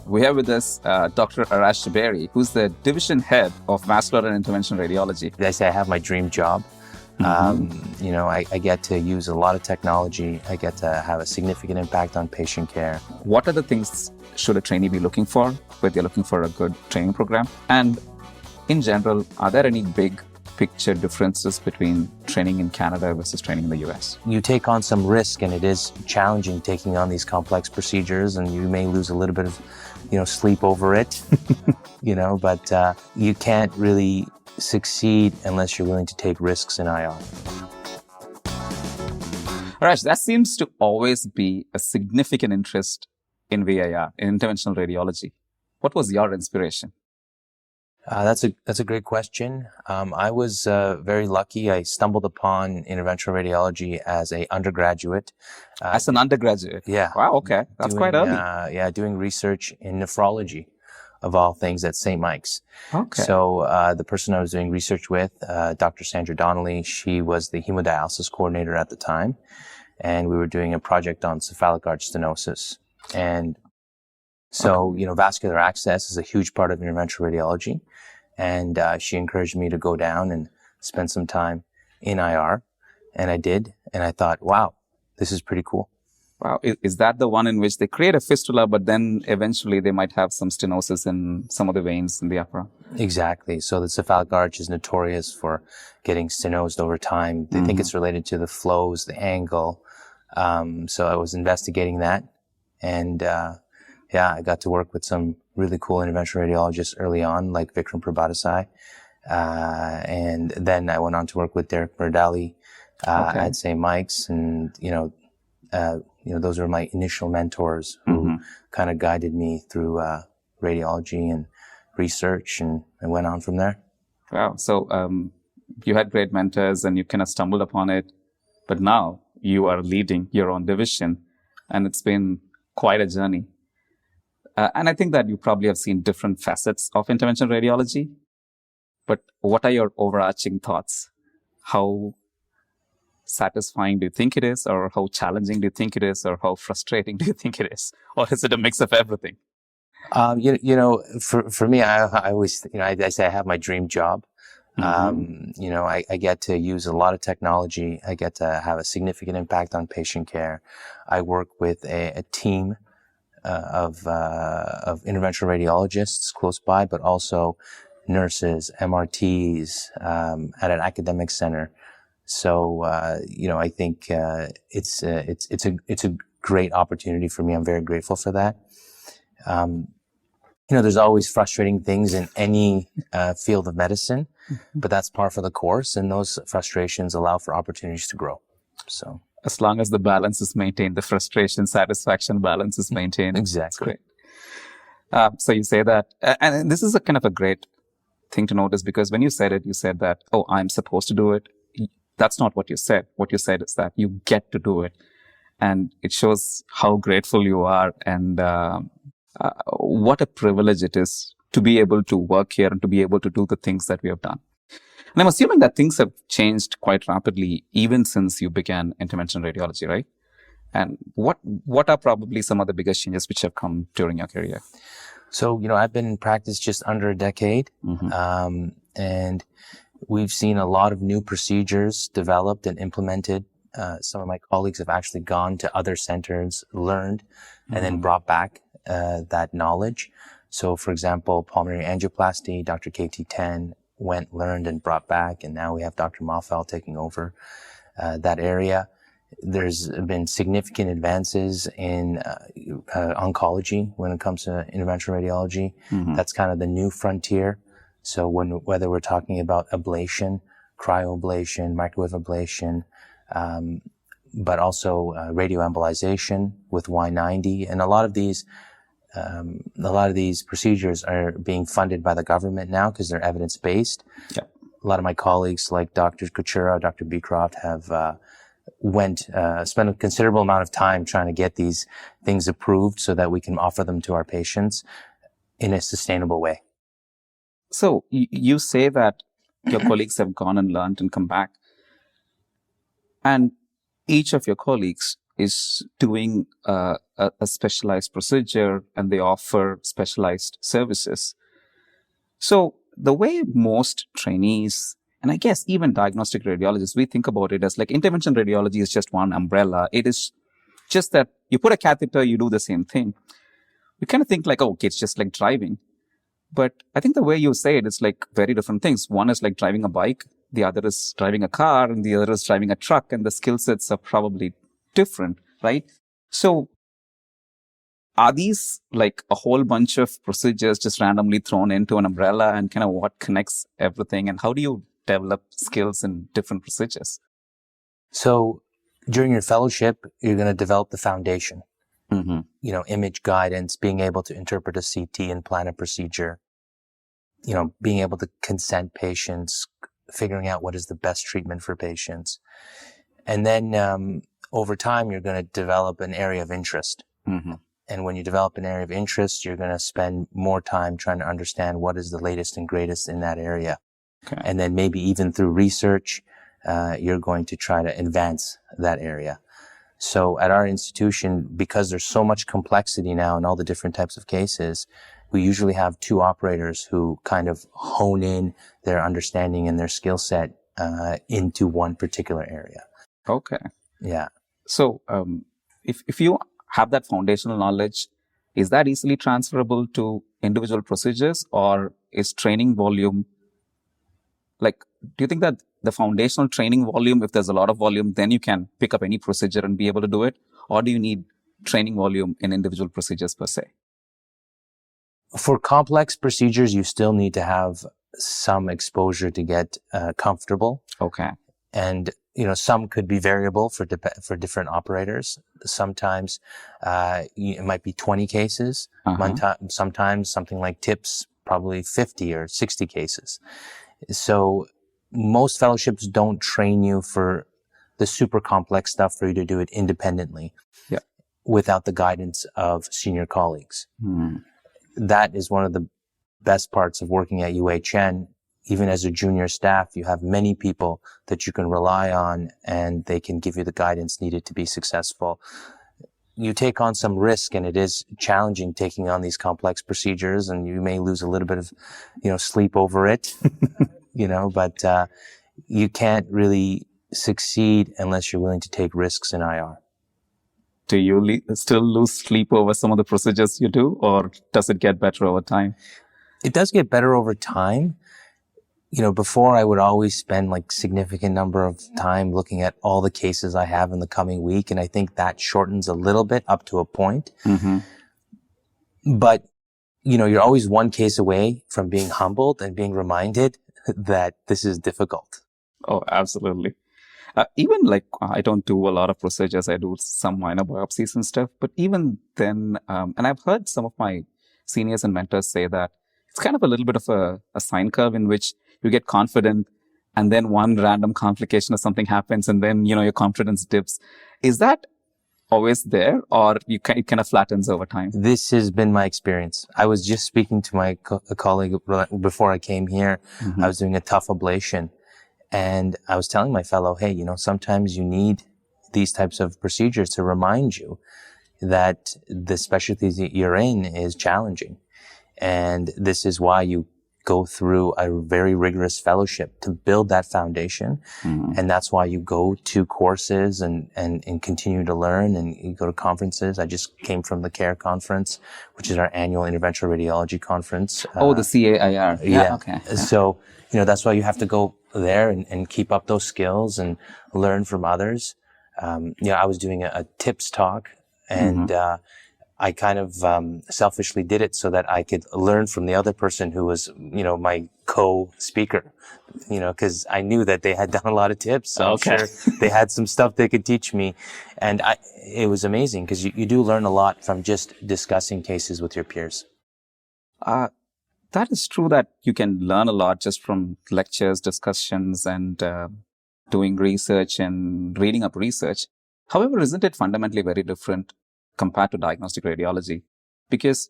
We have with us Dr. Arash Jaberi, who's the division head of vascular and interventional radiology. I say I have my dream job. I get to use a lot of technology. I get to have a significant impact on patient care. What are the things should a trainee be looking for when they're looking for a good training program? And in general, are there any big picture differences between training in Canada versus training in the US? You take on some risk, and it is challenging taking on these complex procedures, and you may lose a little bit of, sleep over it, but you can't really succeed unless you're willing to take risks in IR. Arash, that seems to always be a significant interest in VIR, in interventional radiology. What was your inspiration? That's a great question. I was very lucky. I stumbled upon interventional radiology as an undergraduate. As an undergraduate? Yeah. Wow, okay. That's quite early. Doing research in nephrology, of all things, at St. Mike's. Okay. So the person I was doing research with, Dr. Sandra Donnelly, she was the hemodialysis coordinator at the time, and we were doing a project on cephalic arch stenosis. And so, vascular access is a huge part of interventional radiology. And she encouraged me to go down and spend some time in IR. And I did. And I thought, wow, this is pretty cool. Wow. Is that the one in which they create a fistula, but then eventually they might have some stenosis in some of the veins in the upper arm? Exactly. So the cephalic arch is notorious for getting stenosed over time. They think it's related to the flows, the angle. So I was investigating that. And I got to work with some really cool interventional radiologists early on, like Vikram Prabhadasai. And then I went on to work with Derek Murdali at St. Mike's. And, those were my initial mentors who kind of guided me through radiology and research, and I went on from there. Wow. So you had great mentors and you kind of stumbled upon it, but now you are leading your own division, and it's been quite a journey. And I think that you probably have seen different facets of interventional radiology. But what are your overarching thoughts? How satisfying do you think it is? Or how challenging do you think it is? Or how frustrating do you think it is? Or is it a mix of everything? For me, I always, I say I have my dream job. I get to use a lot of technology. I get to have a significant impact on patient care. I work with a team of interventional radiologists close by, but also nurses, MRTs, at an academic center. So, I think, it's a great opportunity for me. I'm very grateful for that. There's always frustrating things in any, field of medicine, but that's par for the course. And those frustrations allow for opportunities to grow. So. As long as the balance is maintained, the frustration, satisfaction balance is maintained. Exactly. That's great. So you say that, and this is a kind of a great thing to notice, because when you said it, you said that, oh, I'm supposed to do it. That's not what you said. What you said is that you get to do it. And it shows how grateful you are, and what a privilege it is to be able to work here and to be able to do the things that we have done. And I'm assuming that things have changed quite rapidly, even since you began interventional radiology, right? And what are probably some of the biggest changes which have come during your career? So, I've been in practice just under a decade, and we've seen a lot of new procedures developed and implemented. Some of my colleagues have actually gone to other centers, learned, and then brought back that knowledge. So, for example, pulmonary angioplasty, Dr. KT10 went, learned, and brought back, and now we have Dr. Malfell taking over that area. There's been significant advances in oncology when it comes to interventional radiology. That's kind of the new frontier. So whether we're talking about ablation, cryoablation, microwave ablation, but also radioembolization with Y90, and a lot of these procedures are being funded by the government now because they're evidence-based. Yep. A lot of my colleagues, like Dr. Kuchera, Dr. Beecroft, have spent a considerable amount of time trying to get these things approved so that we can offer them to our patients in a sustainable way. So you say that your colleagues have gone and learned and come back, and each of your colleagues is doing a specialized procedure and they offer specialized services. So the way most trainees, and I guess even diagnostic radiologists, we think about it as like intervention radiology is just one umbrella. It is just that you put a catheter, you do the same thing. We kind of think like, oh, okay, it's just like driving. But I think the way you say it is like very different things. One is like driving a bike, the other is driving a car, and the other is driving a truck, and the skill sets are probably different, right? So are these like a whole bunch of procedures just randomly thrown into an umbrella, and kind of what connects everything, and how do you develop skills in different procedures? So during your fellowship, you're going to develop the foundation. Mm-hmm. Image guidance, being able to interpret a CT and plan a procedure, being able to consent patients, figuring out what is the best treatment for patients. And then over time, you're going to develop an area of interest. Mm-hmm. And when you develop an area of interest, you're going to spend more time trying to understand what is the latest and greatest in that area. Okay. And then maybe even through research, you're going to try to advance that area. So at our institution, because there's so much complexity now in all the different types of cases, we usually have two operators who kind of hone in their understanding and their skill set into one particular area. Okay. Yeah. So if you have that foundational knowledge, is that easily transferable to individual procedures, or is training volume, like, do you think that the foundational training volume, if there's a lot of volume, then you can pick up any procedure and be able to do it? Or do you need training volume in individual procedures per se? For complex procedures, you still need to have some exposure to get comfortable. Okay. And, some could be variable for different operators. Sometimes it might be 20 cases. Sometimes something like TIPS, probably 50 or 60 cases. So most fellowships don't train you for the super complex stuff for you to do it independently. Yeah. Without the guidance of senior colleagues. That is one of the best parts of working at UHN. Even as a junior staff, you have many people that you can rely on, and they can give you the guidance needed to be successful. You take on some risk, and it is challenging taking on these complex procedures, and you may lose a little bit of, sleep over it, but you can't really succeed unless you're willing to take risks in IR. Do you still lose sleep over some of the procedures you do, or does it get better over time? It does get better over time. Before I would always spend like significant number of time looking at all the cases I have in the coming week. And I think that shortens a little bit up to a point. Mm-hmm. But, you're always one case away from being humbled and being reminded that this is difficult. Oh, absolutely. Even like I don't do a lot of procedures. I do some minor biopsies and stuff. But even then, and I've heard some of my seniors and mentors say that it's kind of a little bit of a sine curve in which you get confident and then one random complication or something happens and then, your confidence dips. Is that always there, or it kind of flattens over time? This has been my experience. I was just speaking to my colleague before I came here. Mm-hmm. I was doing a tough ablation, and I was telling my fellow, hey, sometimes you need these types of procedures to remind you that the specialty that you're in is challenging. And this is why you go through a very rigorous fellowship to build that foundation. Mm-hmm. And that's why you go to courses and continue to learn, and you go to conferences. I just came from the CARE conference, which is our annual Interventional Radiology conference. The CAIR. Yeah. Okay. Yeah. So, that's why you have to go there and keep up those skills and learn from others. I was doing a TIPS talk, and I kind of selfishly did it so that I could learn from the other person who was, my co-speaker, because I knew that they had done a lot of tips. So I'm sure they had some stuff they could teach me. And it was amazing because you do learn a lot from just discussing cases with your peers. That is true that you can learn a lot just from lectures, discussions, and doing research and reading up research. However, isn't it fundamentally very different compared to diagnostic radiology? Because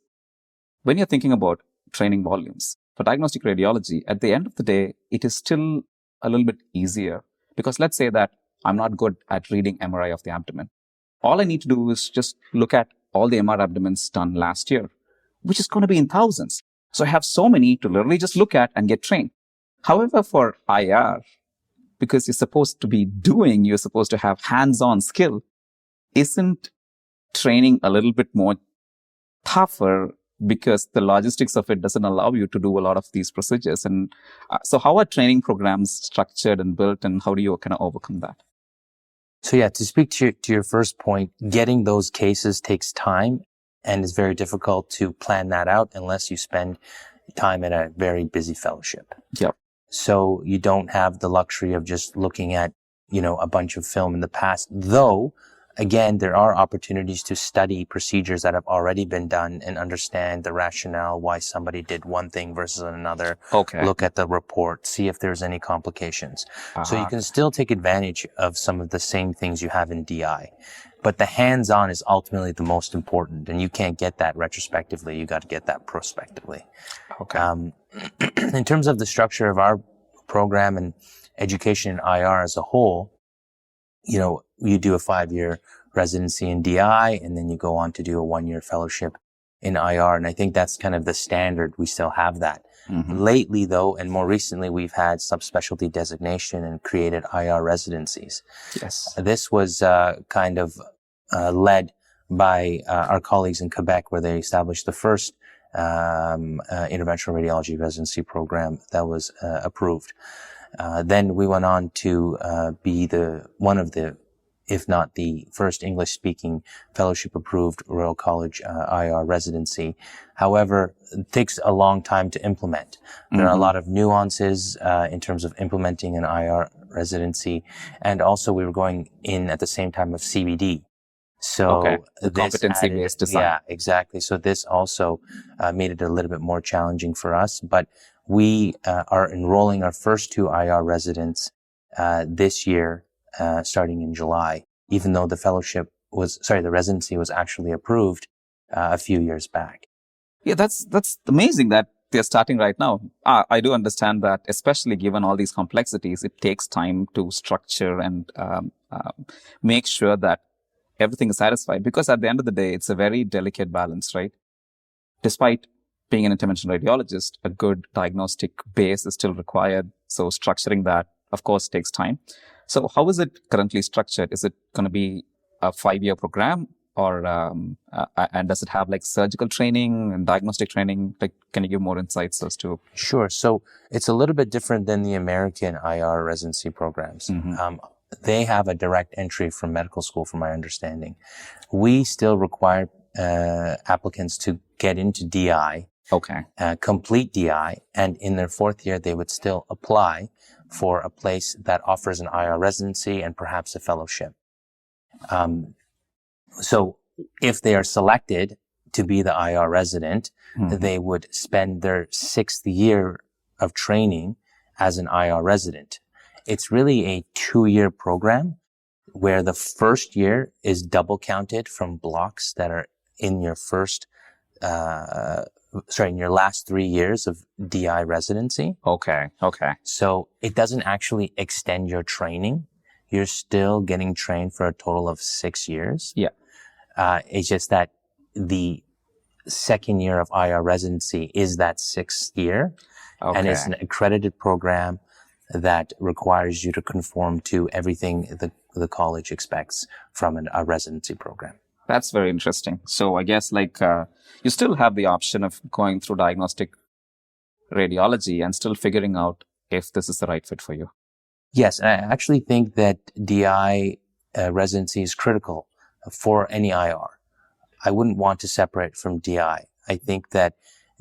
when you're thinking about training volumes for diagnostic radiology, at the end of the day, it is still a little bit easier. Because let's say that I'm not good at reading MRI of the abdomen. all I need to do is just look at all the MR abdomens done last year, which is going to be in thousands. So I have so many to literally just look at and get trained. However, for IR, because you're supposed to have hands-on skill, isn't training a little bit more tougher because the logistics of it doesn't allow you to do a lot of these procedures? And so how are training programs structured and built, and how do you kind of overcome that? So yeah, to speak to your first point, getting those cases takes time and is very difficult to plan that out unless you spend time in a very busy fellowship. Yep. So you don't have the luxury of just looking at, a bunch of film in the past, though, again, there are opportunities to study procedures that have already been done and understand the rationale why somebody did one thing versus another. Okay. Look at the report, see if there's any complications. So you can still take advantage of some of the same things you have in DI. But the hands-on is ultimately the most important, and you can't get that retrospectively. You got to get that prospectively. Okay. In terms of the structure of our program and education in IR as a whole, you do a 5-year residency in DI, and then you go on to do a 1-year fellowship in IR. And I think that's kind of the standard. We still have that. Mm-hmm. Lately, though, and more recently, we've had subspecialty designation and created IR residencies. Yes. This was kind of led by our colleagues in Quebec, where they established the first interventional radiology residency program that was approved. Then we went on to be one of the, if not the first English-speaking fellowship-approved Royal College IR residency. However, it takes a long time to implement. There are a lot of nuances in terms of implementing an IR residency, and also we were going in at the same time of CBD. So the competency-based design. Yeah, exactly. So this also made it a little bit more challenging for us, but we are enrolling our first 2 IR residents this year, starting in July, even though the residency was actually approved a few years back. Yeah, that's amazing that they're starting right now. I do understand that, especially given all these complexities, it takes time to structure and make sure that everything is satisfied, because at the end of the day, it's a very delicate balance, right? Despite being an interventional radiologist, a good diagnostic base is still required. So structuring that, of course, takes time. So how is it currently structured? Is it going to be a 5-year program, or and does it have like surgical training and diagnostic training? Like, can you give more insights as to? Sure. So it's a little bit different than the American IR residency programs. Mm-hmm. They have a direct entry from medical school, from my understanding. We still require applicants to get into DI, complete DI, and in their 4th year, they would still apply for a place that offers an IR residency and perhaps a fellowship. So if they are selected to be the IR resident, they would spend their 6th year of training as an IR resident. It's really a 2-year program where the first year is double counted from blocks that are in your in your last 3 years of DI residency. Okay. So it doesn't actually extend your training. You're still getting trained for a total of 6 years. Yeah. It's just that the 2nd year of IR residency is that 6th year. Okay. And it's an accredited program that requires you to conform to everything the college expects from a residency program. That's very interesting. So I guess you still have the option of going through diagnostic radiology and still figuring out if this is the right fit for you. Yes, I actually think that DI residency is critical for any IR. I wouldn't want to separate from DI. I think that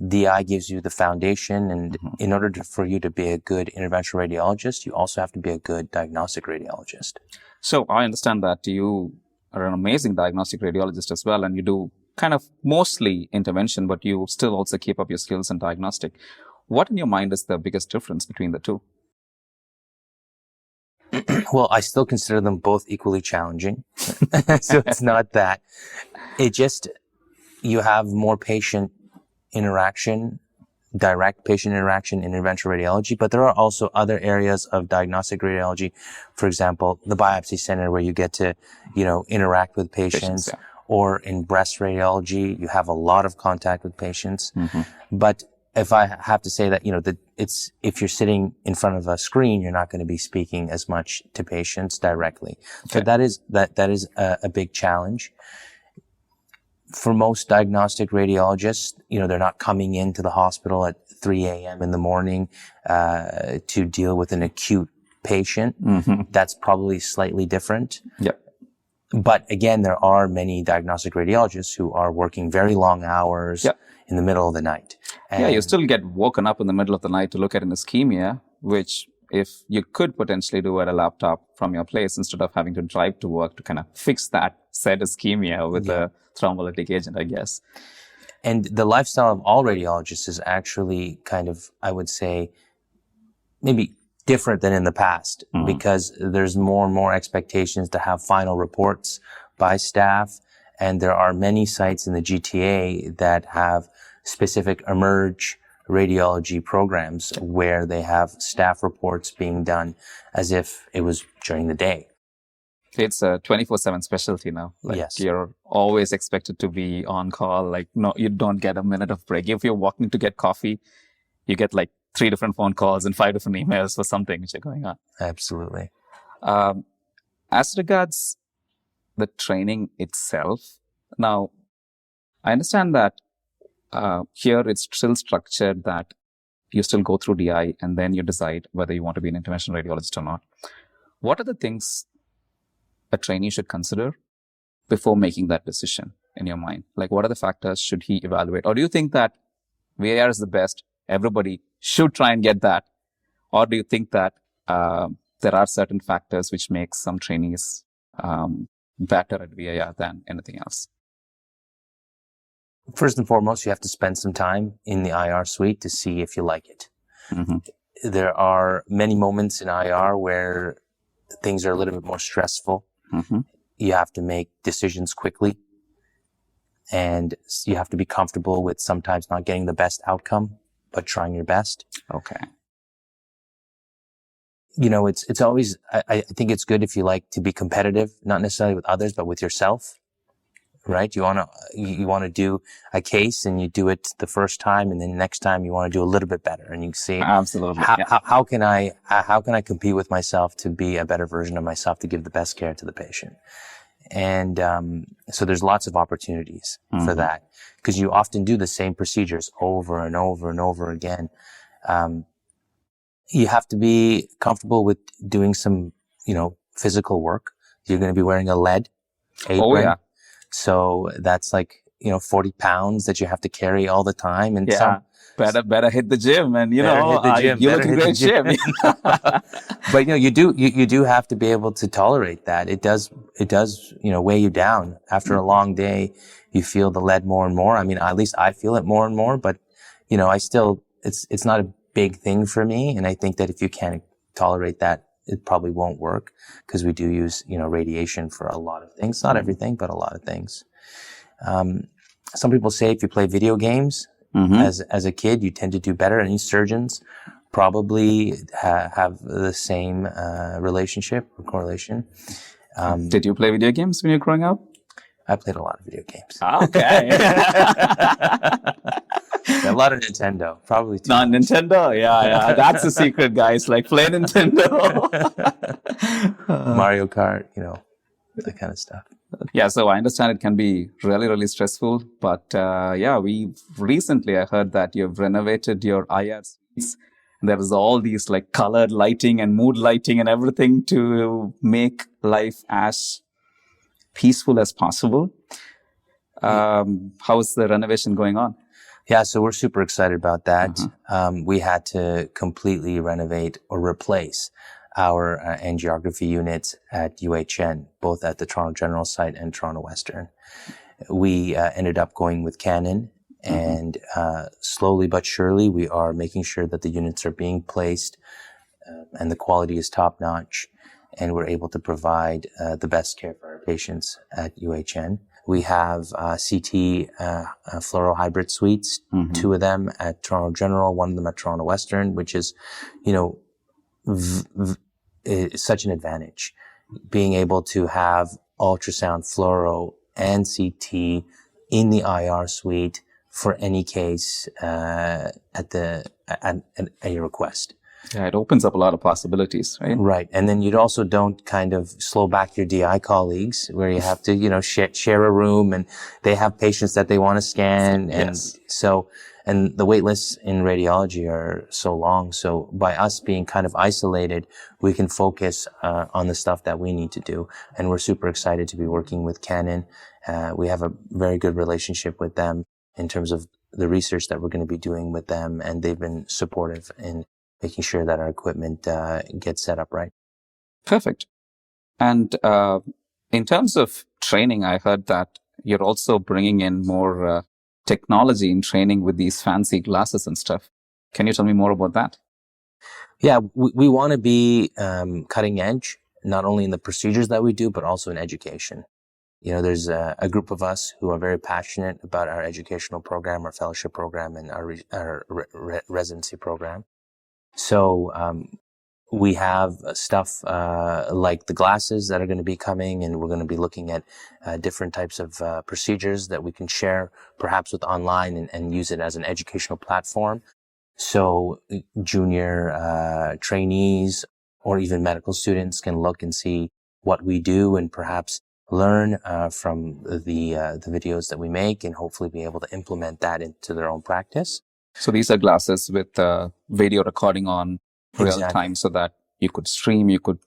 DI gives you the foundation, and in order for you to be a good interventional radiologist, you also have to be a good diagnostic radiologist. So I understand that you are an amazing diagnostic radiologist as well, and you do kind of mostly intervention, but you still also keep up your skills in diagnostic. What in your mind is the biggest difference between the two? Well, I still consider them both equally challenging. So it's not that. It just, you have more patient interaction direct patient interaction in interventional radiology, but there are also other areas of diagnostic radiology. For example, the biopsy center where you get to, interact with patients. Yeah. Or in breast radiology, you have a lot of contact with patients. But if I have to say that, if you're sitting in front of a screen, you're not going to be speaking as much to patients directly. Okay. So that is a big challenge. For most diagnostic radiologists, they're not coming into the hospital at 3 a.m. in the morning, to deal with an acute patient. That's probably slightly different. Yep. But again, there are many diagnostic radiologists who are working very long hours in the middle of the night. And you still get woken up in the middle of the night to look at an ischemia, which if you could potentially do at a laptop from your place instead of having to drive to work to kind of fix that said ischemia with a thrombolytic agent, I guess. And the lifestyle of all radiologists is actually kind of, I would say, maybe different than in the past, because there's more and more expectations to have final reports by staff. And there are many sites in the GTA that have specific emerge radiology programs where they have staff reports being done as if it was during the day. It's a 24/7 specialty now. Yes. You're always expected to be on call. No, you don't get a minute of break. If you're walking to get coffee, you get 3 different phone calls and 5 different emails for something which are going on. Absolutely. As regards the training itself, now, I understand that here it's still structured that you still go through DI and then you decide whether you want to be an interventional radiologist or not. What are the things a trainee should consider before making that decision in your mind? What are the factors should he evaluate? Or do you think that VAR is the best, everybody should try and get that? Or do you think that there are certain factors which make some trainees better at VAR than anything else? First and foremost, you have to spend some time in the IR suite to see if you like it. There are many moments in IR where things are a little bit more stressful. You have to make decisions quickly, and you have to be comfortable with sometimes not getting the best outcome, but trying your best. Okay. It's always, I think it's good if you like to be competitive, not necessarily with others, but with yourself, right? You want to do a case and you do it the first time, and then next time you want to do a little bit better, and you see, absolutely, how can I compete with myself to be a better version of myself, to give the best care to the patient? And so there's lots of opportunities for that, because you often do the same procedures over and over and over again. You have to be comfortable with doing some, physical work. You're going to be wearing a lead apron. Oh, yeah. So that's 40 pounds that you have to carry all the time. And better hit the gym, and you look in great shape. But you do have to be able to tolerate that. It does weigh you down. After a long day, you feel the lead more and more. I mean, at least I feel it more and more, but I still, it's not a big thing for me. And I think that if you can't tolerate that, it probably won't work, because we do use, radiation for a lot of things, not everything, but a lot of things. Some people say if you play video games, as a kid, you tend to do better. And these surgeons probably have the same relationship or correlation. Did you play video games when you were growing up? I played a lot of video games. Okay. A lot of Nintendo, probably too. Not Nintendo, yeah. That's the secret, guys. Play Nintendo. Mario Kart, that kind of stuff. Yeah, so I understand it can be really, really stressful. But recently I heard that you've renovated your IR suites. There is all these colored lighting and mood lighting and everything to make life as peaceful as possible. How's the renovation going on? Yeah, so we're super excited about that. We had to completely renovate or replace our angiography units at UHN, both at the Toronto General site and Toronto Western. We ended up going with Canon, and slowly but surely we are making sure that the units are being placed and the quality is top notch, and we're able to provide the best care for our patients at UHN. We have CT fluoro hybrid suites, two of them at Toronto General, one of them at Toronto Western, which is, you know, is such an advantage. Being able to have ultrasound, fluoro, and CT in the IR suite for any case at your request. Yeah, it opens up a lot of possibilities, right? Right. And then you also don't kind of slow back your DI colleagues where you have to, you know, share a room and they have patients that they want to scan. And Yes. so, and the wait lists in radiology are so long. So by us being kind of isolated, we can focus on the stuff that we need to do. And we're super excited to be working with Canon. We have a very good relationship with them in terms of the research that we're going to be doing with them. And they've been supportive in making sure that our equipment gets set up right. Perfect. And in terms of training, I heard that you're also bringing in more technology in training with these fancy glasses and stuff. Can you tell me more about that? Yeah, we want to be cutting edge, not only in the procedures that we do, but also in education. You know, there's a group of us who are very passionate about our educational program, our fellowship program, and our residency program. So we have stuff like the glasses that are going to be coming, and we're going to be looking at different types of procedures that we can share perhaps with online and use it as an educational platform. So junior trainees or even medical students can look and see what we do and perhaps learn from the videos that we make and hopefully be able to implement that into their own practice. So these are glasses with video recording on real time so that you could stream, you could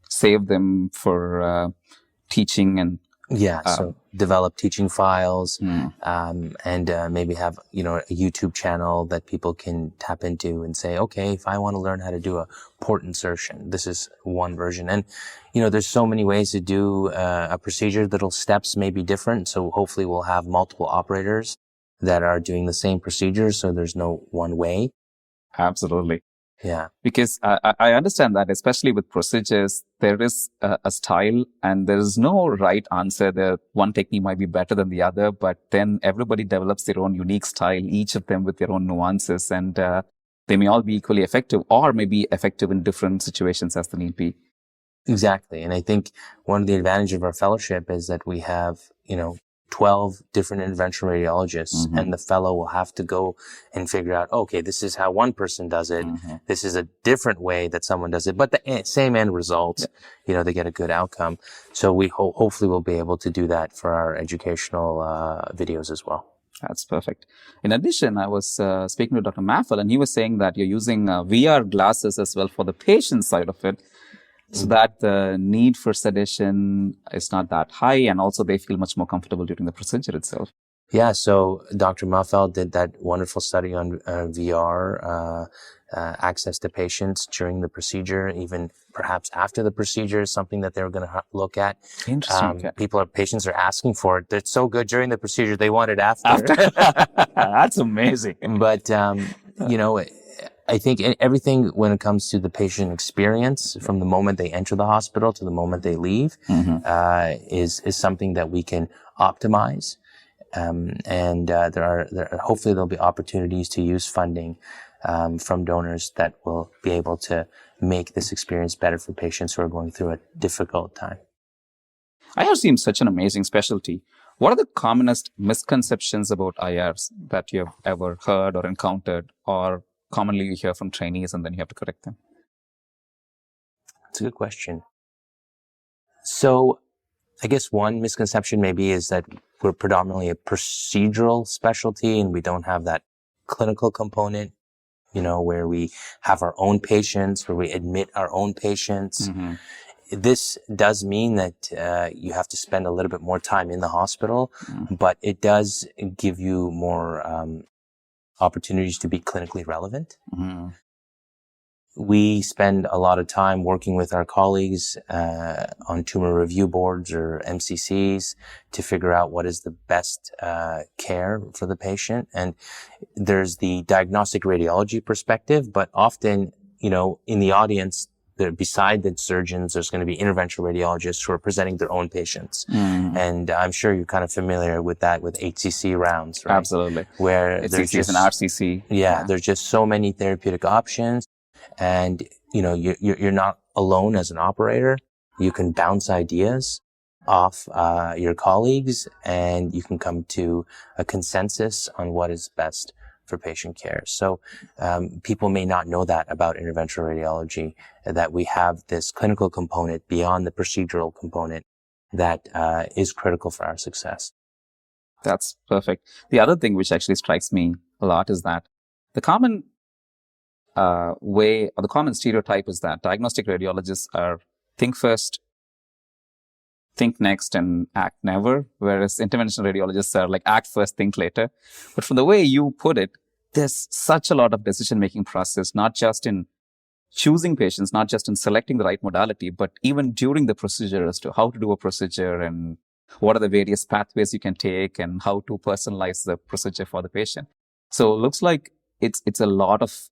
save them for teaching and so develop teaching files and maybe have, you know, a YouTube channel that people can tap into and say, okay, if I want to learn how to do a port insertion, this is one version. And, you know, there's so many ways to do a procedure. Little steps may be different. So hopefully we'll have multiple operators that are doing the same procedure, so there's no one way. Absolutely. Yeah. Because I understand that, especially with procedures, there is a style and there is no right answer. One technique might be better than the other, but then everybody develops their own unique style, each of them with their own nuances, and they may all be equally effective or maybe effective in different situations as the need be. Exactly. And I think one of the advantages of our fellowship is that we have, you know, 12 different interventional radiologists, and the fellow will have to go and figure out, okay, this is how one person does it. This is a different way that someone does it, but the same end result, you know, they get a good outcome. So we hopefully will be able to do that for our educational videos as well. That's perfect. In addition, I was speaking to Dr. Maffel, and he was saying that you're using VR glasses as well for the patient side of it, so that the need for sedation is not that high, and also they feel much more comfortable during the procedure itself. Yeah, so Dr. Maffel did that wonderful study on VR access to patients during the procedure, even perhaps after the procedure is something that they were going to look at. Interesting. Patients are asking for it. It's so good during the procedure, they want it after. That's amazing. But, you know, I think everything when it comes to the patient experience from the moment they enter the hospital to the moment they leave, is something that we can optimize. And hopefully there'll be opportunities to use funding, from donors that will be able to make this experience better for patients who are going through a difficult time. IR seems such an amazing specialty. What are the commonest misconceptions about IRs that you have ever heard or encountered, or commonly you hear from trainees and then you have to correct them? That's a good question. So I guess one misconception maybe is that we're predominantly a procedural specialty and we don't have that clinical component, you know, where we have our own patients, where we admit our own patients. This does mean that you have to spend a little bit more time in the hospital, but it does give you more opportunities to be clinically relevant. We spend a lot of time working with our colleagues on tumor review boards or MCCs to figure out what is the best care for the patient. And there's the diagnostic radiology perspective, but often, you know, in the audience, beside the surgeons, there's going to be interventional radiologists who are presenting their own patients. And I'm sure you're kind of familiar with that with HCC rounds, right? Absolutely. Where It's there's just an RCC. Yeah, there's just so many therapeutic options, and you're not alone as an operator. You can bounce ideas off your colleagues, and you can come to a consensus on what is best for patient care. So people may not know that about interventional radiology, that we have this clinical component beyond the procedural component that is critical for our success. That's perfect. The other thing which actually strikes me a lot is that the common way or the common stereotype is that diagnostic radiologists are think first, think next, and act never, whereas interventional radiologists are like act first, think later. But from the way you put it, there's such a lot of decision-making process, not just in choosing patients, not just in selecting the right modality, but even during the procedure as to how to do a procedure and what are the various pathways you can take and how to personalize the procedure for the patient. So it looks like it's a lot of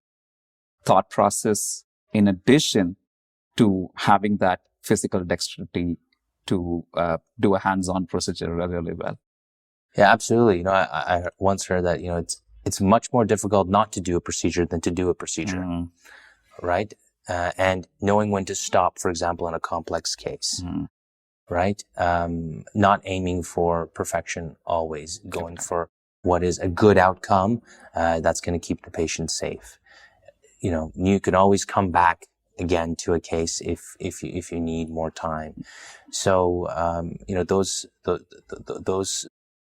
thought process in addition to having that physical dexterity to do a hands-on procedure really well. Yeah, absolutely. I once heard that, it's much more difficult not to do a procedure than to do a procedure, right? And knowing when to stop, for example, in a complex case, right? Not aiming for perfection always, going for what is a good outcome that's going to keep the patient safe. You can always come back again to a case if you need more time. So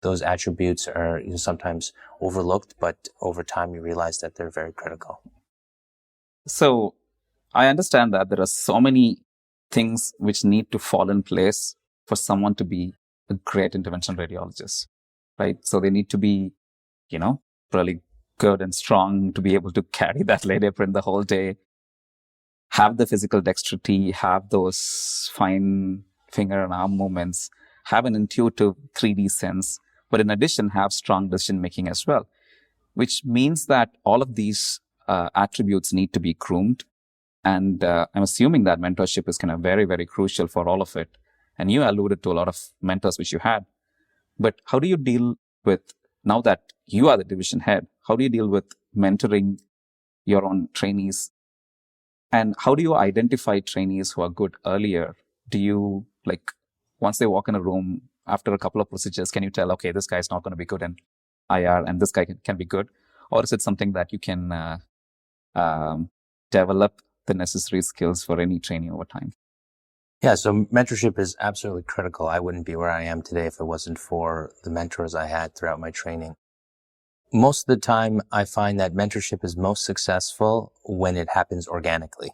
those attributes are sometimes overlooked, but over time you realize that they're very critical. So I understand that there are so many things which need to fall in place for someone to be a great interventional radiologist, right? So they need to be, really good and strong to be able to carry that lead apron the whole day, have the physical dexterity, have those fine finger and arm movements, have an intuitive 3D sense, but in addition, have strong decision making as well, which means that all of these attributes need to be groomed. And I'm assuming that mentorship is kind of very, very crucial for all of it. And you alluded to a lot of mentors which you had. But how do you deal with, now that you are the division head, how do you deal with mentoring your own trainees? And how do you identify trainees who are good earlier? Do you, once they walk in a room after a couple of procedures, can you tell, okay, this guy's not going to be good in IR and this guy can be good? Or is it something that you can develop the necessary skills for any training over time? Yeah, so mentorship is absolutely critical. I wouldn't be where I am today if it wasn't for the mentors I had throughout my training. Most of the time, I find that mentorship is most successful when it happens organically.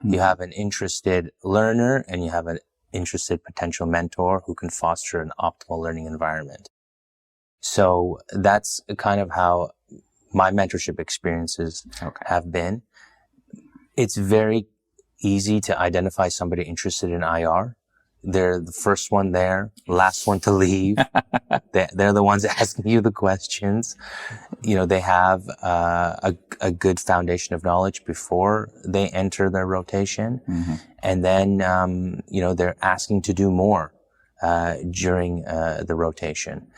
You have an interested learner and you have an interested potential mentor who can foster an optimal learning environment. So that's kind of how my mentorship experiences have been. It's very easy to identify somebody interested in IR. They're the first one there, last one to leave. They're the ones asking you the questions. They have a good foundation of knowledge before they enter their rotation. And then, they're asking to do more during the rotation.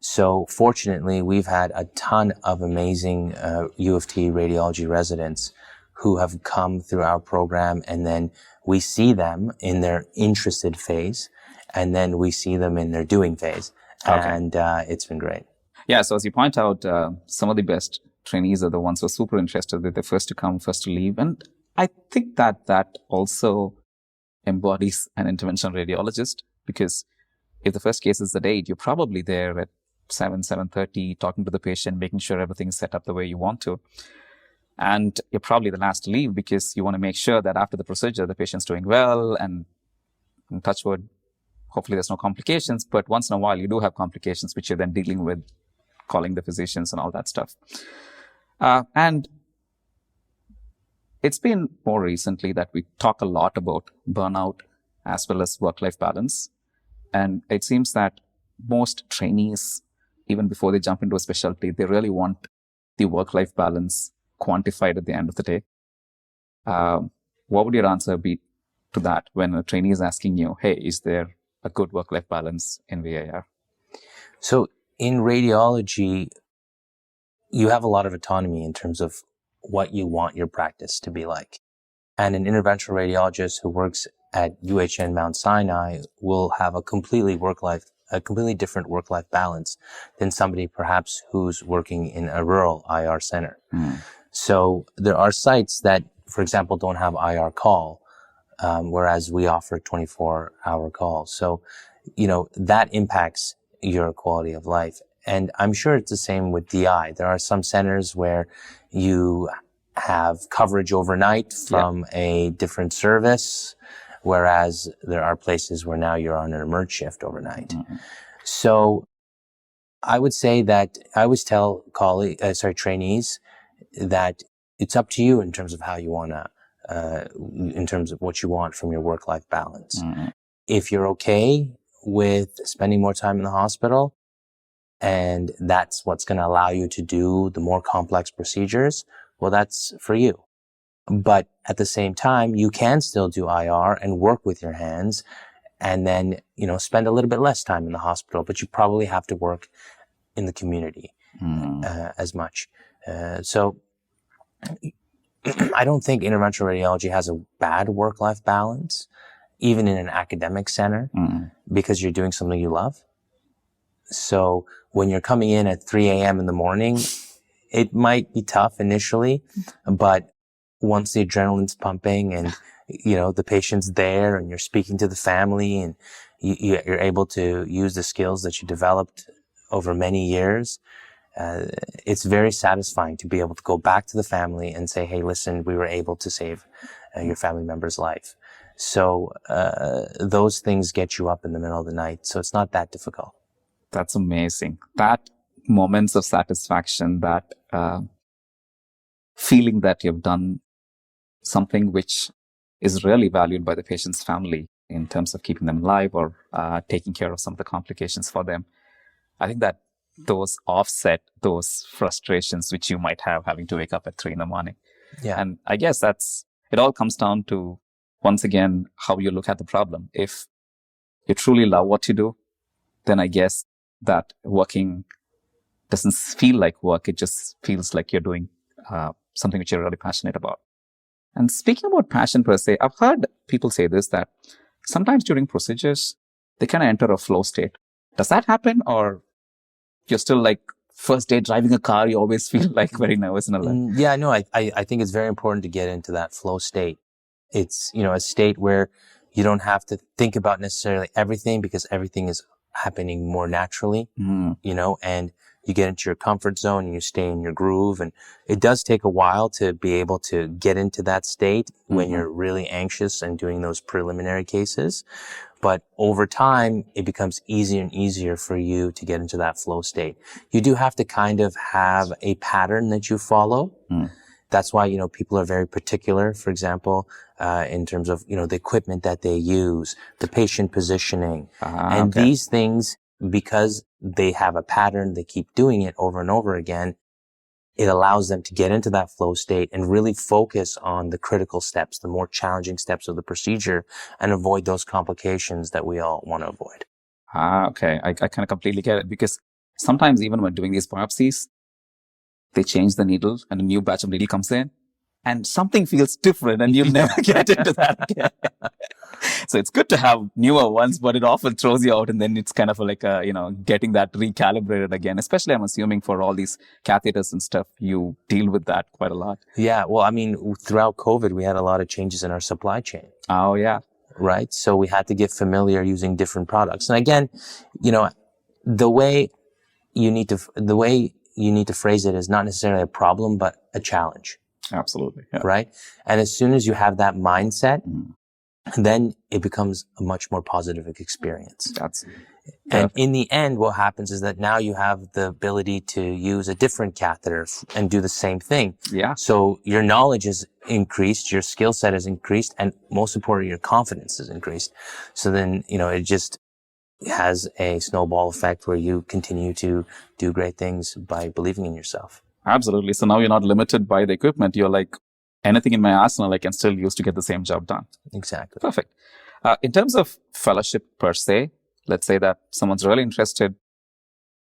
So fortunately, we've had a ton of amazing U of T radiology residents who have come through our program, and then we see them in their interested phase, and then we see them in their doing phase. And it's been great. Yeah, so as you point out, some of the best trainees are the ones who are super interested. They're the first to come, first to leave. And I think that also embodies an interventional radiologist, because if the first case is at 8, you're probably there at 7:30, talking to the patient, making sure everything is set up the way you want to. And you're probably the last to leave because you want to make sure that after the procedure, the patient's doing well, and touch wood, hopefully there's no complications. But once in a while, you do have complications, which you're then dealing with, calling the physicians and all that stuff. And it's been more recently that we talk a lot about burnout as well as work-life balance. And it seems that most trainees, even before they jump into a specialty, they really want the work-life balance quantified at the end of the day. what would your answer be to that when a trainee is asking you, hey, is there a good work-life balance in VAR? So in radiology, you have a lot of autonomy in terms of what you want your practice to be like. And an interventional radiologist who works at UHN Mount Sinai will have a completely different work-life balance than somebody perhaps who's working in a rural IR center. So there are sites that, for example, don't have IR call, whereas we offer 24-hour calls. So, that impacts your quality of life. And I'm sure it's the same with DI. There are some centers where you have coverage overnight from a different service, whereas there are places where now you're on an emerge shift overnight. So I would say that I always tell trainees that it's up to you in terms of how you want to, in terms of what you want from your work-life balance. If you're okay with spending more time in the hospital, and that's what's going to allow you to do the more complex procedures, well, that's for you. But at the same time, you can still do IR and work with your hands and then, spend a little bit less time in the hospital, but you probably have to work in the community as much. So I don't think interventional radiology has a bad work-life balance, even in an academic center, because you're doing something you love. So when you're coming in at 3 a.m. in the morning, it might be tough initially, but once the adrenaline's pumping and, the patient's there and you're speaking to the family and you're able to use the skills that you developed over many years, it's very satisfying to be able to go back to the family and say, hey, listen, we were able to save your family member's life. So those things get you up in the middle of the night. So it's not that difficult. That's amazing. That moments of satisfaction, that feeling that you've done something which is really valued by the patient's family in terms of keeping them alive or taking care of some of the complications for them. I think that those offset those frustrations which you might have having to wake up at 3 a.m. Yeah. And I guess it all comes down to, once again, how you look at the problem. If you truly love what you do, then I guess that working doesn't feel like work. It just feels like you're doing something which you're really passionate about. And speaking about passion per se, I've heard people say this, that sometimes during procedures, they kind of enter a flow state. Does that happen, or you're still like first day driving a car, you always feel like very nervous and alert? Yeah, no, I think it's very important to get into that flow state. It's, a state where you don't have to think about necessarily everything because everything is happening more naturally, and you get into your comfort zone and you stay in your groove. And it does take a while to be able to get into that state when you're really anxious and doing those preliminary cases. But over time, it becomes easier and easier for you to get into that flow state. You do have to kind of have a pattern that you follow. That's why, people are very particular, for example, in terms of, the equipment that they use, the patient positioning. And these things, because they have a pattern, they keep doing it over and over again, it allows them to get into that flow state and really focus on the critical steps, the more challenging steps of the procedure, and avoid those complications that we all want to avoid. Okay. I kind of completely get it, because sometimes even when doing these biopsies, they change the needle and a new batch of needle comes in and something feels different and you'll never get into that again. So it's good to have newer ones, but it often throws you out, and then it's kind of like, getting that recalibrated again. Especially, I'm assuming, for all these catheters and stuff, you deal with that quite a lot. Yeah. Well, I mean, throughout COVID, we had a lot of changes in our supply chain. Oh, yeah. Right. So we had to get familiar using different products. And again, the way you need to phrase it is not necessarily a problem, but a challenge. Absolutely. Yeah. Right. And as soon as you have that mindset, then it becomes a much more positive experience. And in the end, what happens is that now you have the ability to use a different catheter and do the same thing. Yeah. So your knowledge is increased, your skill set is increased, and most importantly, your confidence is increased. So then, it just has a snowball effect where you continue to do great things by believing in yourself. Absolutely. So now you're not limited by the equipment. You're like, anything in my arsenal I can still use to get the same job done. Exactly. Perfect. In terms of fellowship per se, let's say that someone's really interested,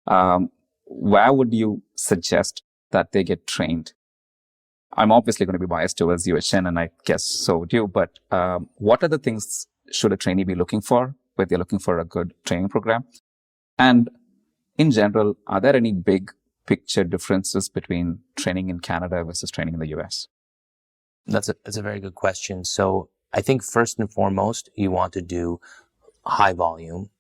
where would you suggest that they get trained? I'm obviously going to be biased towards UHN, and I guess so would you, but what are the things should a trainee be looking for when they're looking for a good training program? And in general, are there any big picture differences between training in Canada versus training in the US? That's a very good question. So I think first and foremost, you want to do high volume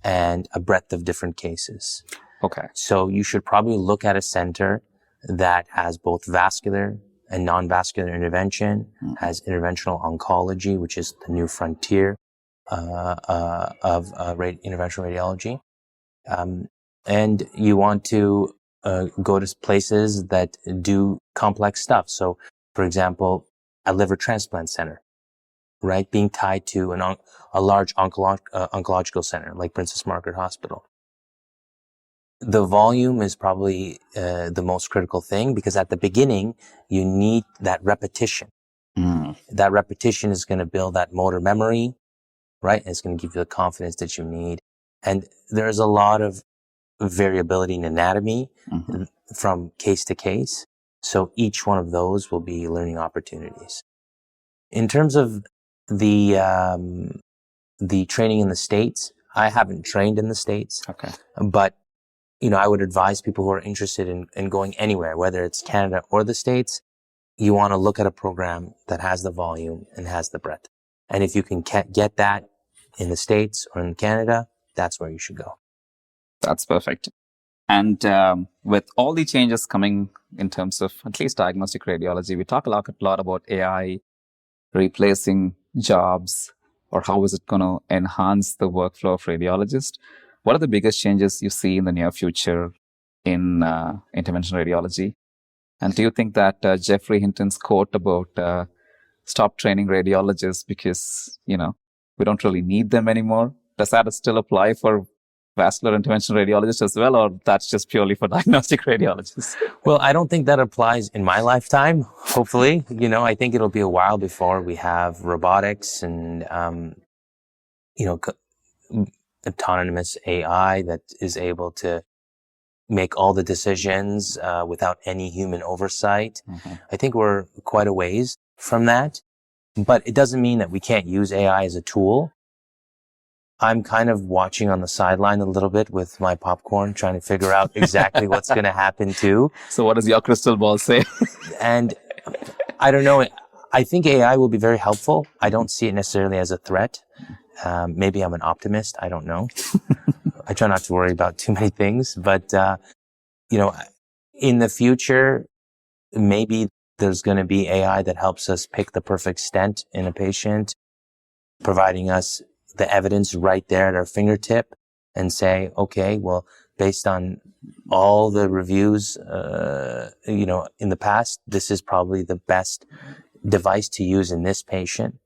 and a breadth of different cases. Okay. So you should probably look at a center that has both vascular and non-vascular intervention, has interventional oncology, which is the new frontier of interventional radiology. And you want to go to places that do complex stuff. So, for example, a liver transplant center, right? Being tied to a large oncological center like Princess Margaret Hospital. The volume is probably the most critical thing, because at the beginning, you need that repetition. That repetition is going to build that motor memory, right? And it's going to give you the confidence that you need. And there's a lot of variability in anatomy from case to case. So each one of those will be learning opportunities. In terms of the training in the States, I haven't trained in the States. Okay. But I would advise people who are interested in going anywhere, whether it's Canada or the States, you want to look at a program that has the volume and has the breadth. And if you can get that in the States or in Canada, that's where you should go. That's perfect. And with all the changes coming in terms of at least diagnostic radiology, we talk a lot about AI replacing jobs, or how is it going to enhance the workflow of radiologists. What are the biggest changes you see in the near future in interventional radiology? And do you think that Jeffrey Hinton's quote about stop training radiologists because, we don't really need them anymore, does that still apply for vascular interventional radiologists as well, or that's just purely for diagnostic radiologists? Well, I don't think that applies in my lifetime, hopefully. I think it'll be a while before we have robotics and, autonomous AI that is able to make all the decisions without any human oversight. I think we're quite a ways from that, but it doesn't mean that we can't use AI as a tool. I'm kind of watching on the sideline a little bit with my popcorn, trying to figure out exactly what's going to happen too. So what does your crystal ball say? And I don't know. I think AI will be very helpful. I don't see it necessarily as a threat. Maybe I'm an optimist. I don't know. I try not to worry about too many things, but, in the future, maybe there's going to be AI that helps us pick the perfect stent in a patient, providing us the evidence right there at our fingertip and say, okay, well, based on all the reviews, in the past, this is probably the best device to use in this patient.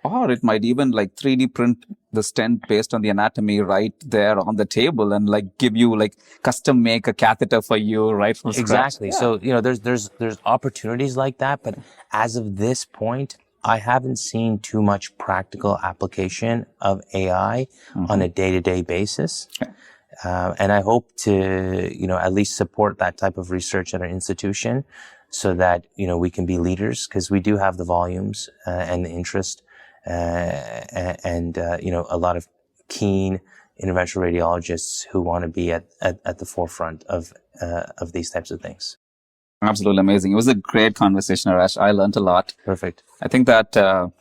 Or it might even 3D print the stent based on the anatomy right there on the table and give you custom make a catheter for you right from scratch. Exactly. Yeah. So, there's opportunities like that, but as of this point, I haven't seen too much practical application of AI on a day-to-day basis. Okay. And I hope to, at least support that type of research at our institution so that, we can be leaders, because we do have the volumes and the interest and a lot of keen interventional radiologists who want to be at the forefront of these types of things. Absolutely amazing. It was a great conversation, Arash. I learned a lot. Perfect. I think that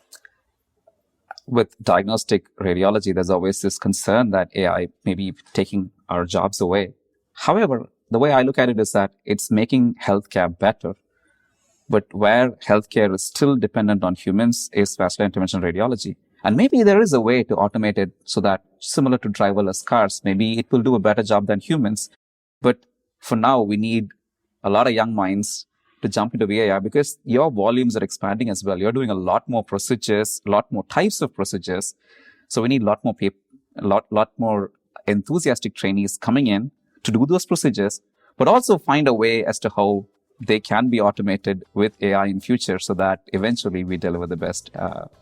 with diagnostic radiology, there's always this concern that AI may be taking our jobs away. However, the way I look at it is that it's making healthcare better. But where healthcare is still dependent on humans is vascular interventional radiology. And maybe there is a way to automate it so that, similar to driverless cars, maybe it will do a better job than humans. But for now, we need a lot of young minds to jump into AI, because your volumes are expanding as well. You're doing a lot more procedures, a lot more types of procedures. So we need a lot more people, a lot more enthusiastic trainees coming in to do those procedures, but also find a way as to how they can be automated with AI in future so that eventually we deliver the best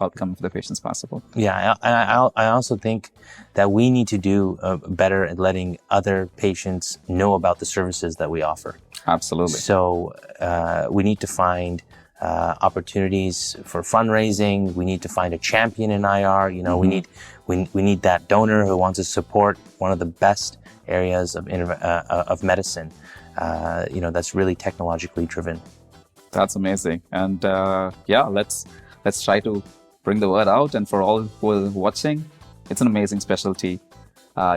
outcome for the patients possible. Yeah, I also think that we need to do better at letting other patients know about the services that we offer. Absolutely. So we need to find opportunities for fundraising. We need to find a champion in IR. You know, we need that donor who wants to support one of the best areas of medicine. You know, that's really technologically driven. That's amazing. And yeah, let's try to bring the word out. And for all who are watching, it's an amazing specialty.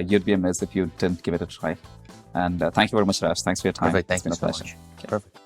You'd be amazed if you didn't give it a try. And thank you very much, Arash. Thanks for your time. Perfect. Thank you It's been so a pleasure. much. Perfect.